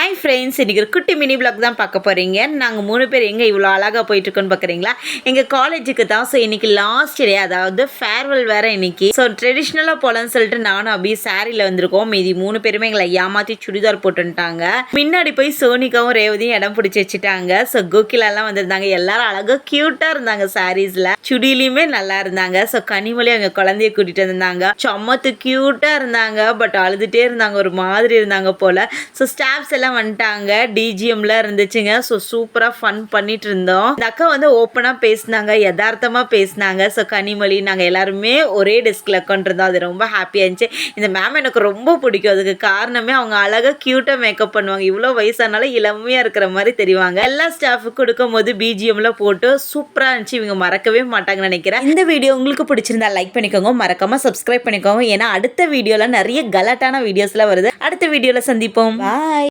Hi friends, இன்றைக்கி ஒரு குட்டி மினி பிளாக் தான் பார்க்க போகிறீங்க. நாங்கள் 3 பேர் எங்கே இவ்வளோ அழகாக போயிட்டுருக்கோன்னு பார்க்குறீங்களா? எங்கள் காலேஜுக்கு தான். ஸோ இன்றைக்கி லாஸ்ட் டே, அதாவது ஃபேர்வெல் வேறு இன்றைக்கி. ஸோ ட்ரெடிஷ்னலாக போகலான்னு சொல்லிட்டு நானும் அப்படியே சாரியில் வந்திருக்கோம். மீதி 3 பேருமே எங்களை ஏமாற்றி சுடிதார் போட்டுட்டாங்க. முன்னாடி போய் சோனிகாவும் ரேவதியும் இடம் பிடிச்சி வச்சுட்டாங்க. ஸோ கோகிலாலாம் வந்திருந்தாங்க. எல்லாரும் அழகாக க்யூட்டாக இருந்தாங்க சாரீஸில். சுடிலையுமே நல்லா இருந்தாங்க. ஸோ கனிமொழி அவங்க குழந்தைய கூட்டிகிட்டு வந்திருந்தாங்க. சம்மத்து க்யூட்டாக இருந்தாங்க. பட் அழுதுகிட்டே இருந்தாங்க, ஒரு மாதிரி இருந்தாங்க போல். ஸோ ஸ்டாஃப்ஸ் எல்லாம் வந்துட்டாங்க. டிஜிஎம்ல இருந்துச்சுங்க. ஸோ சூப்பராக ஃபன் பண்ணிட்டு இருந்தோம். இந்த அக்கா வந்து ஓப்பனாக பேசினாங்க, யதார்த்தமாக பேசினாங்க. ஸோ கனிமொழி நாங்கள் எல்லாருமே ஒரே டெஸ்கில் உட்காந்துருந்தோம். அது ரொம்ப ஹாப்பியாக இருந்துச்சு. இந்த மேம் எனக்கு ரொம்ப பிடிக்கும். அதுக்கு காரணமே அவங்க அழகாக க்யூட்டாக மேக்கப் பண்ணுவாங்க. இவ்வளோ வயசானாலும் இளமையாக இருக்கிற மாதிரி தெரிவாங்க. எல்லா ஸ்டாஃபுக்கு கொடுக்கும் போது பிஜிஎம்ல போட்டு சூப்பராக இருந்துச்சு. இவங்க மறக்கவே மாட்டாங்கன்னு நினைக்கிறேன். இந்த வீடியோ உங்களுக்கு பிடிச்சிருந்தா லைக் பண்ணிக்கோங்க, மறக்காம சப்ஸ்கிரைப் பண்ணிக்கோங்க. ஏன்னா அடுத்த வீடியோவில் நிறைய கலாட்டான வீடியோஸ்லாம் வருது. அடுத்த வீடியோவில் சந்திப்போம். பாய்.